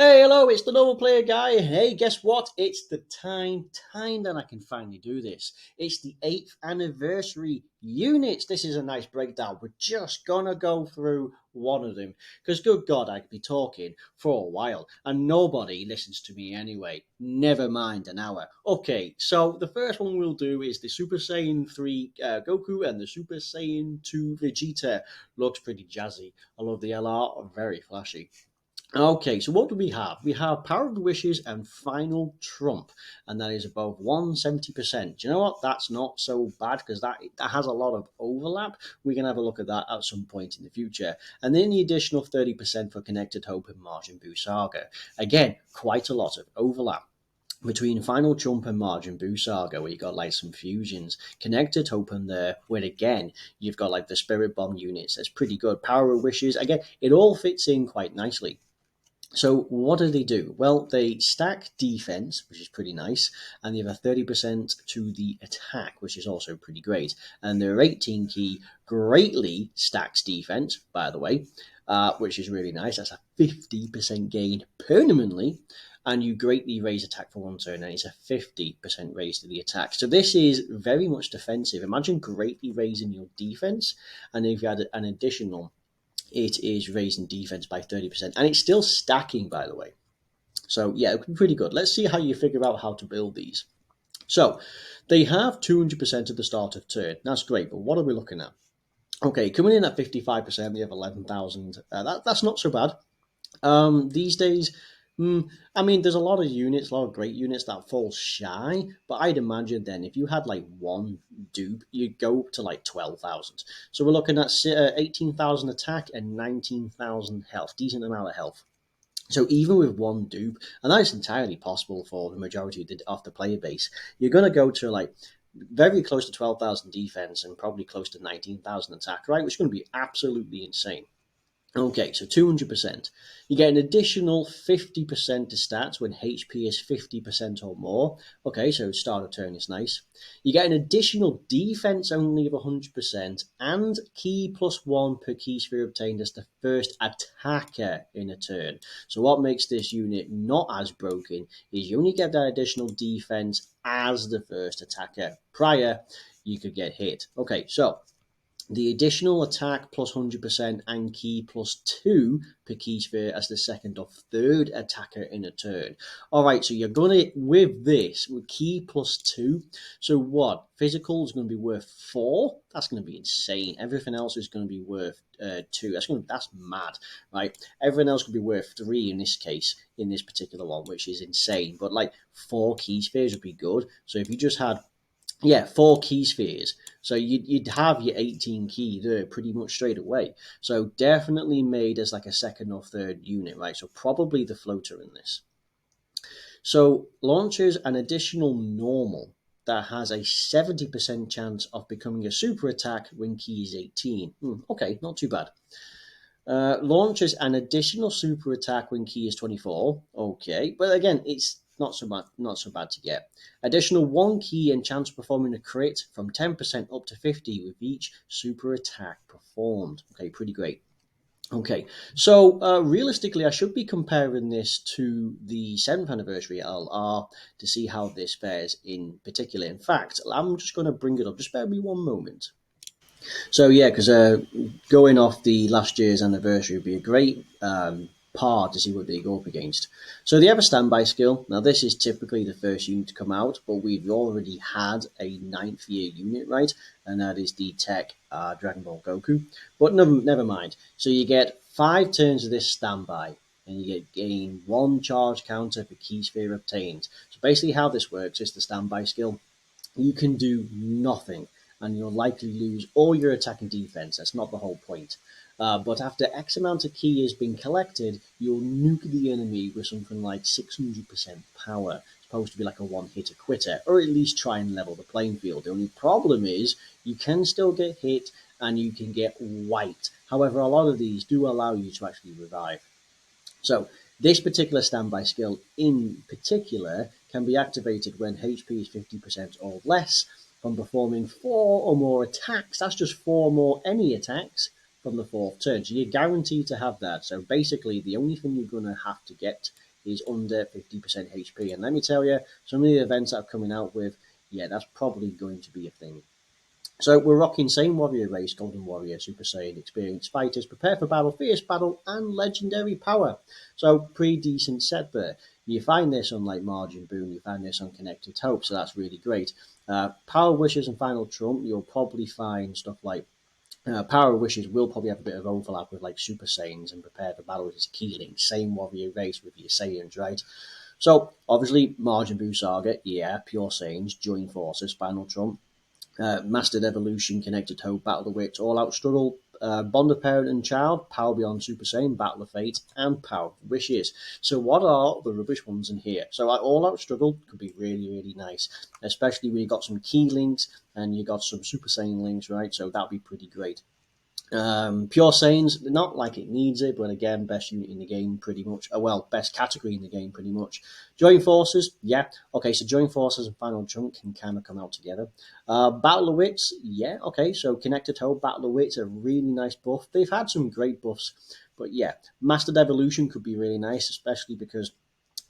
Hey, hello, it's the normal player guy. Hey, guess what? It's the time that I can finally do this. It's the 8th anniversary units. This is a nice breakdown. We're just gonna go through one of them. Because, good God, I could be talking for a while and nobody listens to me anyway. Never mind an hour. Okay, so the first one we'll do is the Super Saiyan 3 Goku and the Super Saiyan 2 Vegeta. Looks pretty jazzy. I love the LR, very flashy. Okay, so what do we have? We have Power of the Wishes and Final Trump, and that is above 170%. Do you know what? That's not so bad because that has a lot of overlap. We can have a look at that at some point in the future. And then the additional 30% for Connected Hope and Majin Buu Saga. Again, quite a lot of overlap between Final Trump and Majin Buu Saga, where you got like some fusions. Connected Open there, where again you've got like the Spirit Bomb units. That's pretty good. Power of Wishes, again, it all fits in quite nicely. So what do? Well, they stack defense, which is pretty nice, and they have a 30% to the attack, which is also pretty great. And their 18 key greatly stacks defense, by the way, which is really nice. That's a 50% gain permanently, and you greatly raise attack for one turn, and it's a 50% raise to the attack. So this is very much defensive. Imagine greatly raising your defense, and if you had an additional, it is raising defense by 30%. And it's still stacking, by the way. So, yeah, pretty good. Let's see how you figure out how to build these. So, they have 200% at the start of turn. That's great, but what are we looking at? Okay, coming in at 55%, they have 11,000. That's not so bad. These days, I mean, there's a lot of units, a lot of great units that fall shy, but I'd imagine then if you had like one dupe, you'd go to like 12,000. So we're looking at 18,000 attack and 19,000 health, decent amount of health. So even with one dupe, and that's entirely possible for the majority of the player base, you're going to go to like very close to 12,000 defense and probably close to 19,000 attack, right? Which is going to be absolutely insane. Okay, so 200%. You get an additional 50% to stats when HP is 50% or more. Okay, so start of turn is nice. You get an additional defense only of 100% and key plus one per key sphere obtained as the first attacker in a turn. So what makes this unit not as broken is you only get that additional defense as the first attacker. Prior, you could get hit. Okay, so the additional attack plus 100% and key plus 2 per key sphere as the second or third attacker in a turn. Alright, so you're going to, with this, with key plus 2, so what? Physical is going to be worth 4? That's going to be insane. Everything else is going to be worth 2. That's mad, right? Everything else could be worth 3 in this case, in this particular one, which is insane. But like 4 key spheres would be good. So if you just had 4 key spheres. So you'd have your 18 key there pretty much straight away. So definitely made as like a second or third unit, right? So probably the floater in this. So launches an additional normal that has a 70% chance of becoming a super attack when key is 18. Okay, not too bad. Launches an additional super attack when key is 24. Okay, but again, it's not so bad to get. Additional one key and chance of performing a crit from 10% up to 50 with each super attack performed. Okay, pretty great. Okay, so realistically, I should be comparing this to the 7th anniversary LR to see how this fares in particular. In fact, I'm just going to bring it up. Just bear me one moment. So yeah, because going off the last year's anniversary would be a great par to see what they go up against. So they have a standby skill. Now this is typically the first unit to come out, but we've already had a ninth year unit, right? And that is the Tech Dragon Ball Goku. But never mind. So you get 5 turns of this standby, and you get gain 1 charge counter per key sphere obtained. So basically how this works is the standby skill. You can do nothing and you'll likely lose all your attack and defense. That's not the whole point. But after X amount of key has been collected, you'll nuke the enemy with something like 600% power. It's supposed to be like a one-hitter quitter, or at least try and level the playing field. The only problem is you can still get hit and you can get wiped. However, a lot of these do allow you to actually revive. So this particular standby skill in particular can be activated when HP is 50% or less from performing 4 or more attacks. That's just 4 more any attacks from the 4th turn. So you're guaranteed to have that. So basically the only thing you're going to have to get is under 50% HP. And let me tell you, some of the events that are coming out with, yeah, that's probably going to be a thing. So we're rocking same warrior race, Golden Warrior, Super Saiyan, experienced fighters, prepare for battle, fierce battle, and legendary power. So pretty decent set there. You find this on like Margin Boom, you find this on Connected Hope, so that's really great. Power Wishes and Final Trump, you'll probably find stuff like Power Wishes will probably have a bit of overlap with like Super Saiyans and Prepare for Battle as Key Link, same warrior race with your Saiyans, right? So obviously Margin Buu Saga, yeah, Pure Saiyans, Join Forces, Final Trump, Mastered Evolution, Connected Hope, Battle of the Wits, All Out Struggle, Bond of Parent and Child, Power Beyond Super Saiyan, Battle of Fate, and Power of Wishes. So what are the rubbish ones in here? So like All Out Struggle could be really, really nice, especially when you got some key links and you got some Super Saiyan links, right? So that'd be pretty great. Pure Saiyans, not like it needs it, but again, best unit in the game pretty much. Well, best category in the game pretty much. Join Forces, yeah. Okay, so Join Forces and Final Trump can kind of come out together. Battle of Wits, yeah. Okay, so Connected Hope, Battle of Wits, a really nice buff. They've had some great buffs, but yeah. Mastered Evolution could be really nice, especially because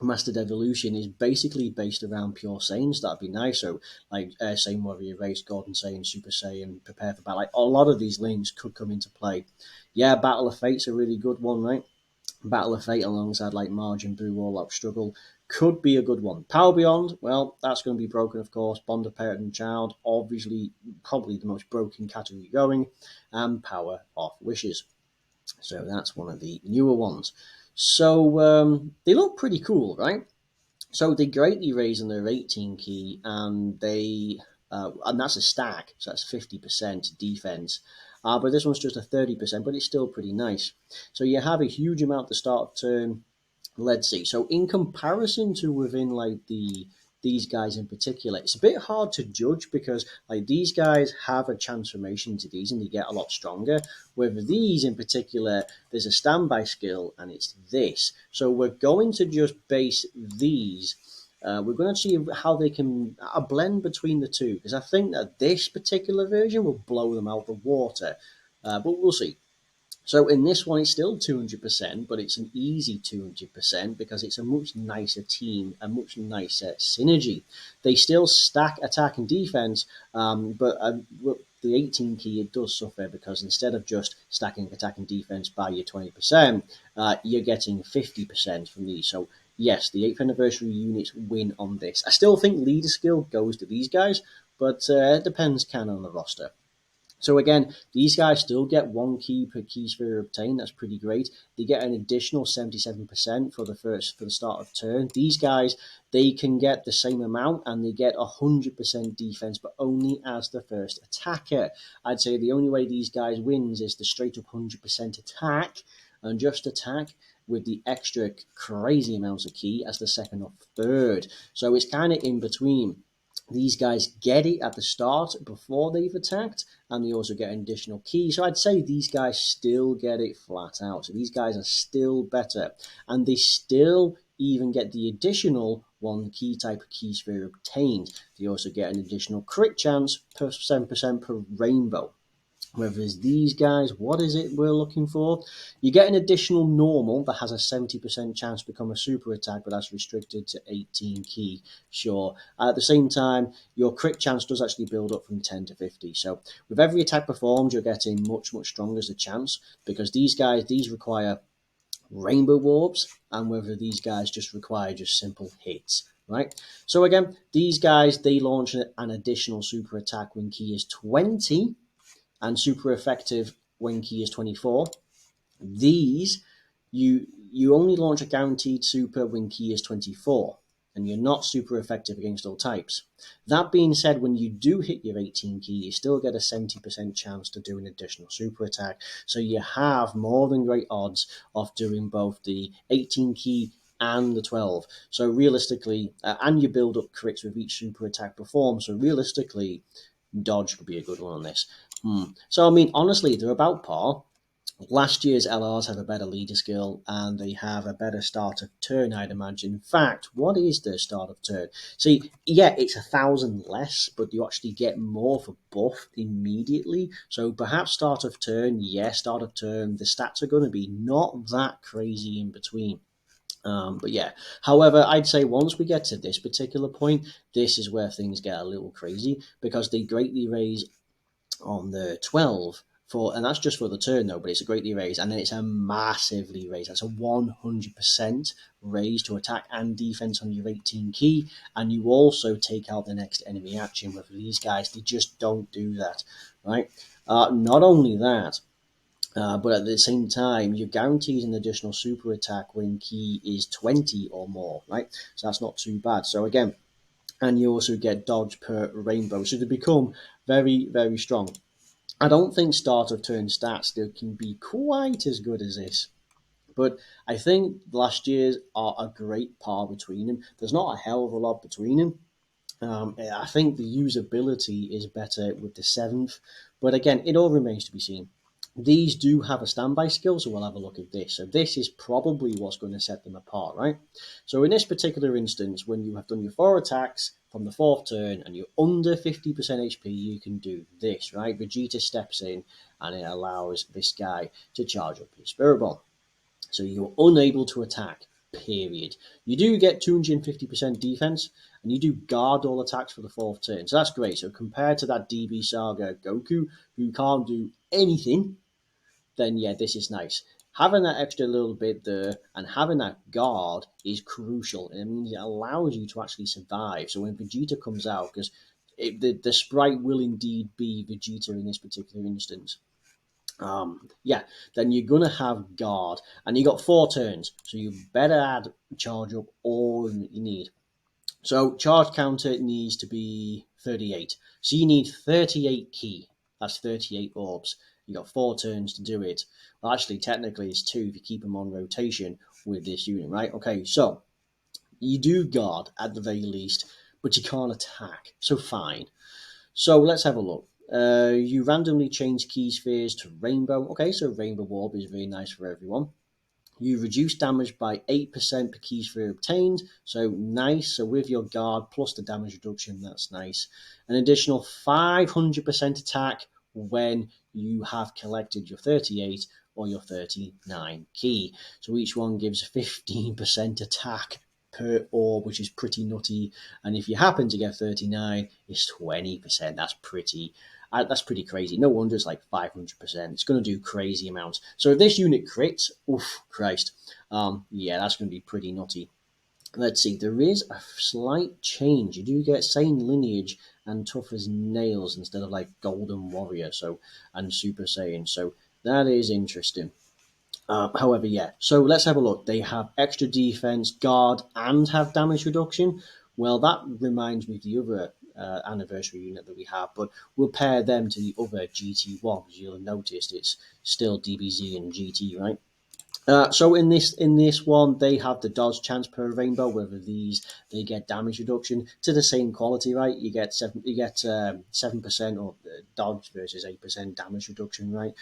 Mastered Evolution is basically based around Pure Saiyans. That'd be nice. So, like Saiyan Warrior Race, Golden Saiyan, Super Saiyan, Prepare for Battle. Like, a lot of these links could come into play. Yeah, Battle of Fate's a really good one, right? Battle of Fate alongside like Margin Buu, All Out Struggle could be a good one. Power Beyond, well, that's going to be broken, of course. Bond of Parent and Child, obviously, probably the most broken category going, and Power of Wishes. So that's one of the newer ones. So they look pretty cool, right? So they greatly raise on their 18 key, and and that's a stack, so that's 50% defense. But this one's just a 30%, but it's still pretty nice. So you have a huge amount to start turn. Let's see. So in comparison to within like these guys in particular, it's a bit hard to judge because like these guys have a transformation to these and they get a lot stronger. With these in particular, there's a standby skill and it's this. So we're going to just base these. We're going to see how they can a blend between the two because I think that this particular version will blow them out the water. But we'll see. So in this one, it's still 200%, but it's an easy 200% because it's a much nicer team, a much nicer synergy. They still stack attack and defense, but the 18 key, it does suffer because instead of just stacking attack and defense by your 20%, you're getting 50% from these. So yes, the 8th anniversary units win on this. I still think leader skill goes to these guys, but it depends kind of on the roster. So again, these guys still get 1 key per key sphere obtained. That's pretty great. They get an additional 77% for the start of turn. These guys, they can get the same amount and they get 100% defense, but only as the first attacker. I'd say the only way these guys wins is the straight up 100% attack and just attack with the extra crazy amounts of key as the second or third. So it's kind of in between. These guys get it at the start before they've attacked, and they also get an additional key. So I'd say these guys still get it flat out. So these guys are still better, and they still even get the additional 1 key type of key sphere obtained. They also get an additional crit chance per 7% per rainbow. Whereas these guys, what is it we're looking for? You get an additional normal that has a 70% chance to become a super attack, but that's restricted to 18 key. Sure. At the same time, your crit chance does actually build up from 10 to 50. So with every attack performed, you're getting much, much stronger as a chance because these guys, these require rainbow orbs, and whether these guys just require just simple hits. Right. So again, these guys, they launch an additional super attack when key is 20 and super effective when key is 24. These, you only launch a guaranteed super when key is 24, and you're not super effective against all types. That being said, when you do hit your 18 key, you still get a 70% chance to do an additional super attack. So you have more than great odds of doing both the 18 key and the 12. So realistically, and you build up crits with each super attack performed. So realistically, dodge could be a good one on this. So, I mean, honestly, they're about par. Last year's LRs have a better leader skill and they have a better start of turn, I'd imagine. In fact, what is their start of turn? See, yeah, it's 1,000 less, but you actually get more for buff immediately. So perhaps start of turn, the stats are going to be not that crazy in between. But yeah, however, I'd say once we get to this particular point, this is where things get a little crazy because they greatly raise on the 12 for, and that's just for the turn though, but it's a greatly raise, and then it's a massively raise. That's a 100% raise to attack and defense on your 18 key, and you also take out the next enemy action. With these guys, they just don't do that, right? Not only that, but at the same time, you're guaranteed an additional super attack when key is 20 or more, right? So that's not too bad. So again, and you also get dodge per rainbow. So they become very, very strong. I don't think start of turn stats still can be quite as good as this. But I think last year's are a great par between them. There's not a hell of a lot between them. I think the usability is better with the seventh, but again, it all remains to be seen. These do have a standby skill, so we'll have a look at this. So this is probably what's going to set them apart, right? So in this particular instance, when you have done your 4 attacks from the 4th turn and you're under 50% HP, you can do this, right? Vegeta steps in and it allows this guy to charge up his Spirit Bomb. So you're unable to attack, period. You do get 250% defense, and you do guard all attacks for the 4th turn. So that's great. So compared to that DB Saga Goku, who can't do anything, then yeah, this is nice. Having that extra little bit there and having that guard is crucial. It means it allows you to actually survive. So when Vegeta comes out, because the sprite will indeed be Vegeta in this particular instance. Yeah, then you're gonna have guard, and you got 4 turns, so you better add charge up all you need. So charge counter needs to be 38. So you need 38 key. That's 38 orbs. You got 4 turns to do it. Well, actually, technically it's 2 if you keep them on rotation with this unit, right? Okay, so you do guard at the very least, but you can't attack. So fine. So let's have a look. You randomly change key spheres to rainbow. Okay, so rainbow orb is very nice for everyone. You reduce damage by 8% per key sphere obtained. So nice. So with your guard plus the damage reduction, that's nice. An additional 500% attack when you have collected your 38 or your 39 key. So each one gives 15% attack per orb, which is pretty nutty. And if you happen to get 39, it's 20%. That's pretty crazy. No wonder it's like 500%. It's going to do crazy amounts. So if this unit crits, oof, Christ, yeah, that's going to be pretty nutty. Let's see, there is a slight change. You do get Saiyan Lineage and Tough as Nails instead of like Golden Warrior, and Super Saiyan. So that is interesting. However, yeah. So let's have a look. They have extra defense, guard, and have damage reduction. Well, that reminds me of the other anniversary unit that we have, but we'll pair them to the other GT1 because you'll have noticed it's still DBZ and GT, right? So in this one, they have the dodge chance per rainbow. Whether these they get damage reduction to the same quality, right? You get 7% or dodge versus 8% damage reduction, right?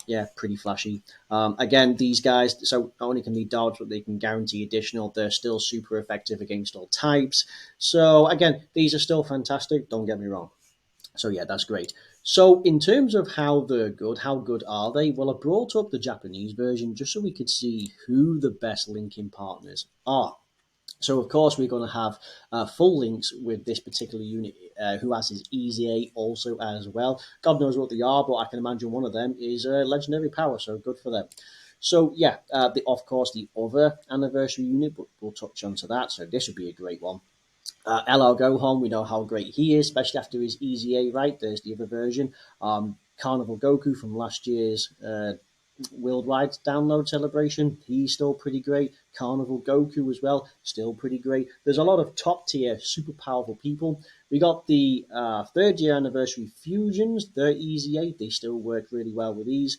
Yeah, pretty flashy. Again, these guys so not only can they dodge, but they can guarantee additional. They're still super effective against all types. So again, these are still fantastic. Don't get me wrong. So yeah, that's great. So in terms of how good are they? Well, I brought up the Japanese version just so we could see who the best linking partners are. So of course we're going to have full links with this particular unit who has his Easy A also as well. God knows what they are, but I can imagine one of them is Legendary Power, so good for them. So yeah, of course the other anniversary unit, but we'll touch on to that. So this would be a great one. LL Gohan, we know how great he is, especially after his Easy A, right? There's the other version. Carnival Goku from last year's worldwide download celebration, he's still pretty great. Carnival Goku as well, still pretty great. There's a lot of top tier, super powerful people. We got the 3rd year anniversary fusions, they're Easy A, they still work really well with these.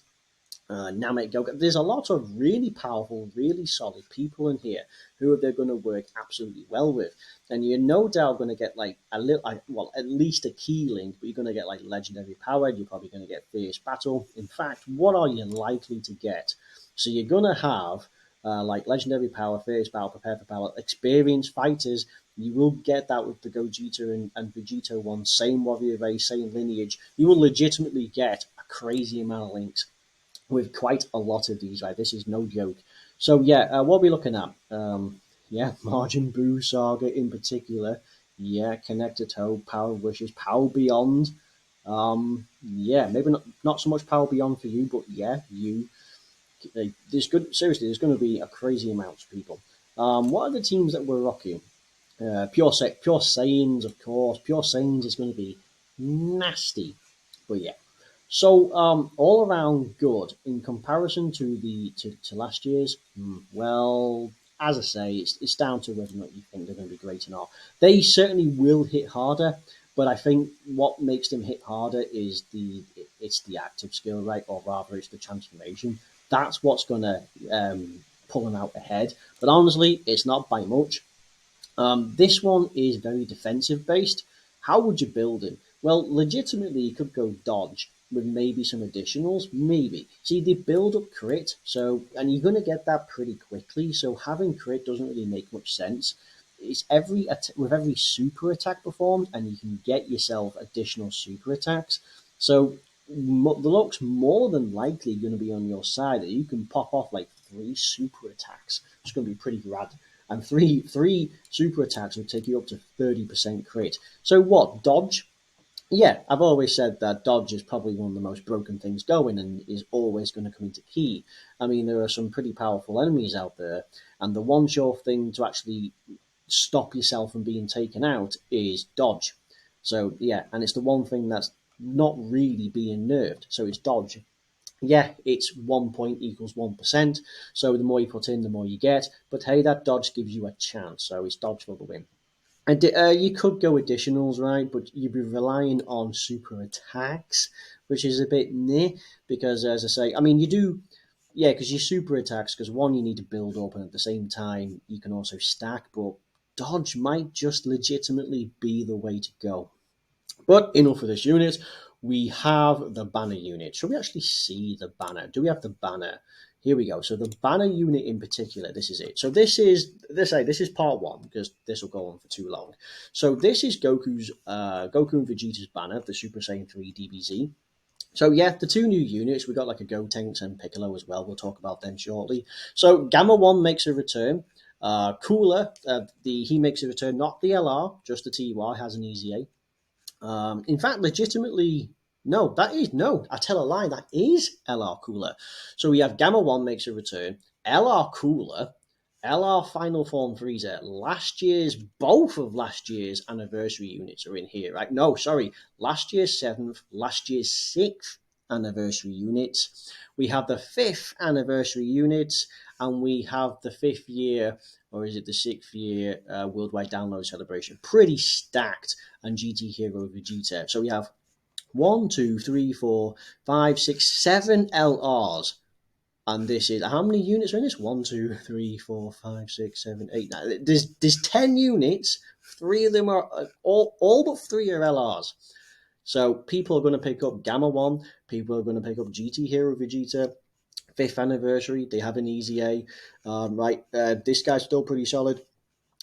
Namek Yoga. There's a lot of really powerful, really solid people in here who they're going to work absolutely well with. And you're no doubt going to get like a little, well, at least a key link, but you're going to get like legendary power. You're probably going to get fierce battle. In fact, what are you likely to get? So you're going to have like legendary power, fierce battle, prepare for power, experienced fighters. You will get that with the Gogeta and Vegito one, same warrior race, same lineage. You will legitimately get a crazy amount of links with quite a lot of these, right? This is no joke. So yeah, what are we looking at? Yeah, Margin Boo Saga in particular. Yeah, Connected Toe, Power Wishes, Power Beyond. Yeah, maybe not so much Power Beyond for you, but yeah, you. There's good. Seriously, there's going to be a crazy amount of people. What are the teams that we're rocking? Pure Saiyans, of course. Pure Saiyans is going to be nasty, but yeah. So all around good in comparison to to last year's. Well, as I say, it's down to whether or not you think they're going to be great or not. They certainly will hit harder, but I think what makes them hit harder is it's the active skill, right, or rather it's the transformation. That's what's going to pull them out ahead. But honestly, it's not by much. This one is very defensive based. How would you build him? Well, legitimately, you could go dodge with maybe some additionals, maybe. See, they build up crit, so and you're going to get that pretty quickly. So having crit doesn't really make much sense. It's with every super attack performed, and you can get yourself additional super attacks. So the luck's more than likely going to be on your side. That you can pop off like 3 super attacks. It's going to be pretty rad and three super attacks will take you up to 30% crit. So what? Dodge? Yeah, I've always said that dodge is probably one of the most broken things going and is always going to come into key. I mean, there are some pretty powerful enemies out there, and the one sure thing to actually stop yourself from being taken out is dodge. So yeah, and it's the one thing that's not really being nerfed. So it's dodge. Yeah, it's 1 point equals 1%. So the more you put in, the more you get. But hey, that dodge gives you a chance. So it's dodge for the win. And you could go additionals, right? But you'd be relying on super attacks, which is a bit meh. Because as I say, I mean, you do, yeah, because your super attacks, because one, you need to build up, and at the same time, you can also stack. But dodge might just legitimately be the way to go. But enough of this unit. We have the banner unit. Should we actually see the banner? Do we have the banner? Here we go. So the banner unit in particular, this is it. So this is part one because this will go on for too long. So this is Goku and Vegeta's banner, the Super Saiyan 3 DBZ. So yeah, the 2 new units, we got like a Gotenks and Piccolo as well. We'll talk about them shortly. So Gamma 1 makes a return. Cooler, he makes a return, not the LR, just the TY, has an easy A. In fact, legitimately, no, that is no. I tell a lie. That is LR Cooler. So we have Gamma One makes a return. LR Cooler, LR Final Form Freezer. Both of last year's anniversary units are in here. Right? No, sorry, last year's 7th, last year's 6th anniversary units. We have the 5th anniversary units, and we have the 5th year, or is it the 6th year worldwide download celebration? Pretty stacked. And GT Hero Vegeta. So we have 1, 2, 3, 4, 5, 6, 7 LRs. And this is how many units are in this? 1, 2, 3, 4, 5, 6, 7, 8, 9. There's 10 units. 3 of them are all but 3 are LRs. So people are going to pick up Gamma 1. People are going to pick up GT Hero Vegeta. 5th anniversary. They have an easy A. Right. This guy's still pretty solid.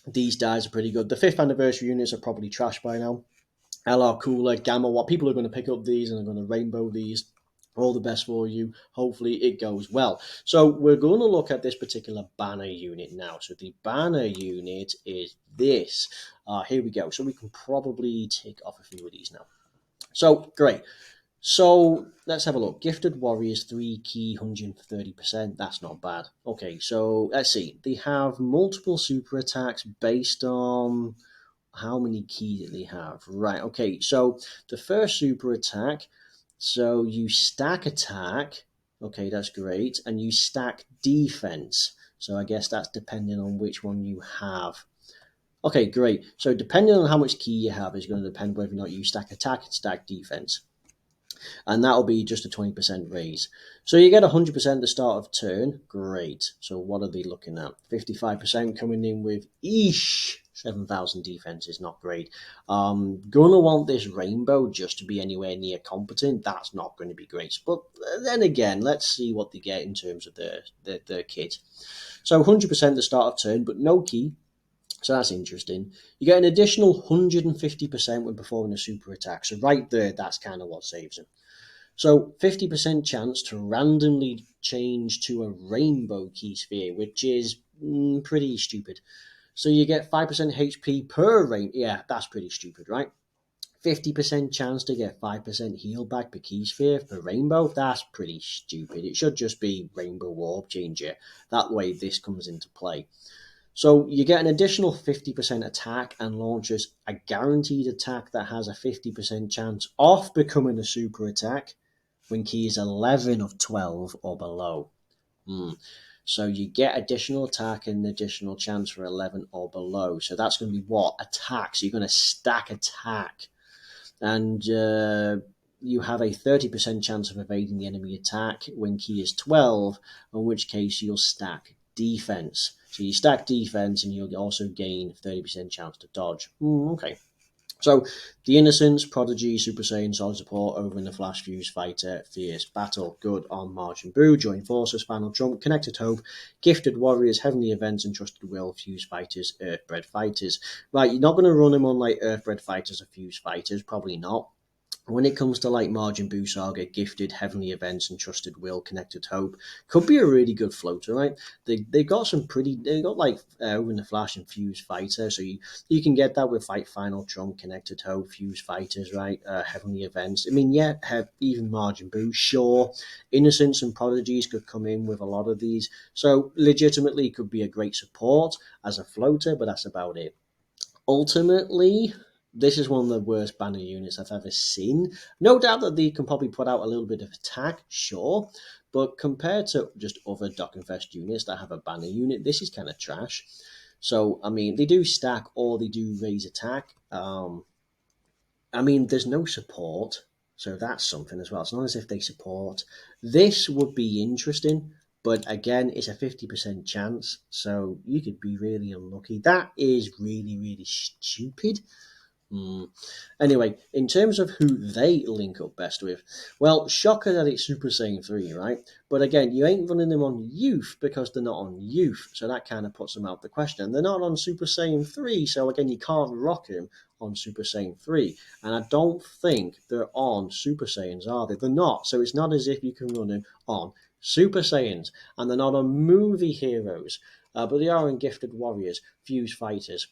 These guys are pretty good. The 5th anniversary units are probably trash by now. LR Cooler, Gamma Watt. People are going to pick up these and are going to rainbow these. All the best for you. Hopefully it goes well. So we're going to look at this particular banner unit now. So the banner unit is this. Here we go. So we can probably take off a few of these now. So great. So let's have a look. Gifted Warriors, 3 key, 130%. That's not bad. Okay, so let's see. They have multiple super attacks based on how many keys do they have? Right, okay, so the first super attack, so you stack attack, okay, that's great, and you stack defense. So I guess that's depending on which one you have. Okay, great. So depending on how much key you have is going to depend whether or not you stack attack and stack defense. And that'll be just a 20% raise. So you get 100% at the start of turn. Great. So what are they looking at? 55% coming in with 7,000 defense is not great. Gonna want this rainbow just to be anywhere near competent. That's not going to be great. But then again, let's see what they get in terms of their kit. So 100% at the start of turn, but no key. So that's interesting. You get an additional 150% when performing a super attack. So right there, that's kind of what saves him. So 50% chance to randomly change to a rainbow key sphere, which is pretty stupid. So you get 5% HP per rain. Yeah, that's pretty stupid, right? 50% chance to get 5% heal back per key sphere per rainbow. That's pretty stupid. It should just be rainbow warp changer. That way this comes into play. So you get an additional 50% attack and launches a guaranteed attack that has a 50% chance of becoming a super attack when key is 11 of 12 or below. So you get additional attack and additional chance for 11 or below. So that's going to be what? Attack. So you're going to stack attack. And you have a 30% chance of evading the enemy attack when key is 12, in which case you'll stack defense. So you stack defense and you'll also gain 30% chance to dodge. Okay. So, the Innocence, Prodigy, Super Saiyan, Solid Support, Over in the Flash, Fuse Fighter, Fierce Battle, Good on Majin Buu, Join Forces, Final Trump, Connected Hope, Gifted Warriors, Heavenly Events, and Trusted Will, Fuse Fighters, Earthbred Fighters. Right, you're not going to run them on like Earthbred Fighters or Fuse Fighters, probably not. When it comes to like Majin Buu Saga, Gifted, Heavenly Events, and Trusted Will, Connected Hope, could be a really good floater, right? They got some pretty, they got like Over in the Flash and Fuse Fighter, so you can get that with like Final Trump, Connected Hope, Fuse Fighters, right? Heavenly Events. I mean, yeah, even Majin Buu, sure. Innocence and Prodigies could come in with a lot of these, so legitimately could be a great support as a floater, but that's about it. Ultimately, this is one of the worst banner units I've ever seen. No doubt that they can probably put out a little bit of attack, sure, but compared to just other Dokkenfest units that have a banner unit, this is kind of trash. So, I mean, they do stack or they do raise attack. I mean, there's no support, so that's something as well. It's not as if they support. This would be interesting, but again, it's a 50% chance, so you could be really unlucky. That is really, really stupid. Anyway, in terms of who they link up best with, well, shocker that it's Super Saiyan 3, right? But again, you ain't running them on Youth because they're not on Youth, so that kind of puts them out the question. And they're not on Super Saiyan 3, so again, you can't rock them on Super Saiyan 3. And I don't think they're on Super Saiyans, are they? They're not, so it's not as if you can run them on Super Saiyans. And they're not on movie heroes, but they are in Gifted Warriors, Fuse Fighters,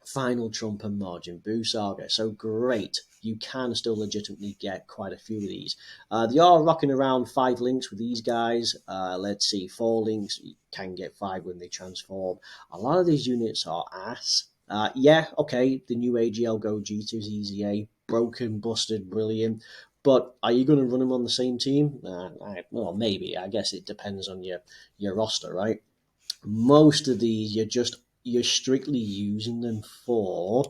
Final Trump and Majin Buu Saga. So great, you can still legitimately get quite a few of these. They are rocking around 5 links with these guys. Let's see, 4 links, you can get 5 when they transform. A lot of these units are ass. Yeah, okay, the new AGL Gogeta is easy A, broken, busted, brilliant. But are you going to run them on the same team? Well, maybe. I guess it depends on your roster, right? Most of these you're strictly using them for,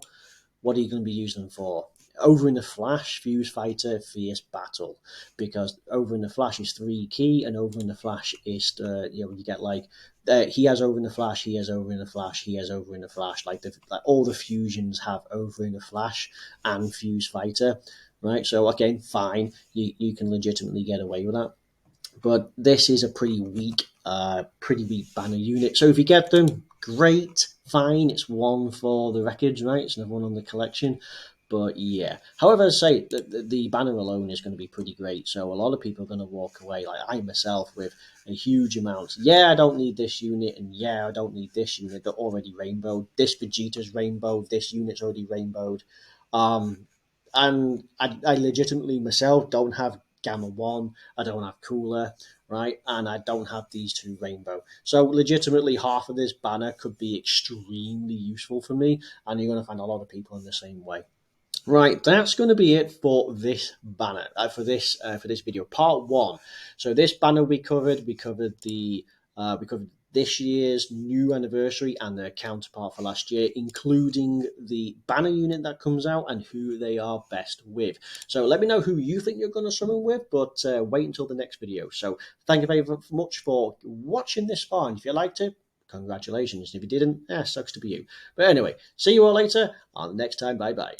what are you going to be using them for? Over in the Flash, Fuse Fighter, Fierce Battle, because Over in the Flash is 3 key, and Over in the Flash is you get like he has Over in the Flash, he has Over in the Flash, he has Over in the Flash. Like all the fusions have Over in the Flash and Fuse Fighter, right? So again, fine, you can legitimately get away with that. But this is a pretty weak banner unit. So if you get them, great, fine. It's one for the records, right? It's another one on the collection. But yeah, however, I say the banner alone is going to be pretty great. So a lot of people are going to walk away, like I myself, with a huge amount. Yeah, I don't need this unit, and yeah, I don't need this unit. They're already rainbowed. This Vegeta's rainbowed. This unit's already rainbowed. And I legitimately myself don't have Gamma 1, I don't have Cooler, right? And I don't have these 2 Rainbow. So legitimately half of this banner could be extremely useful for me, and you're going to find a lot of people in the same way. Right, that's going to be it for this banner, for this video, part 1. So this banner we covered this year's new anniversary and their counterpart for last year, including the banner unit that comes out and who they are best with. So let me know who you think you're going to summon with, but wait until the next video. So thank you very much for watching this far, and if you liked it, congratulations. If you didn't, sucks to be you. But anyway, see you all later on the next time. Bye bye.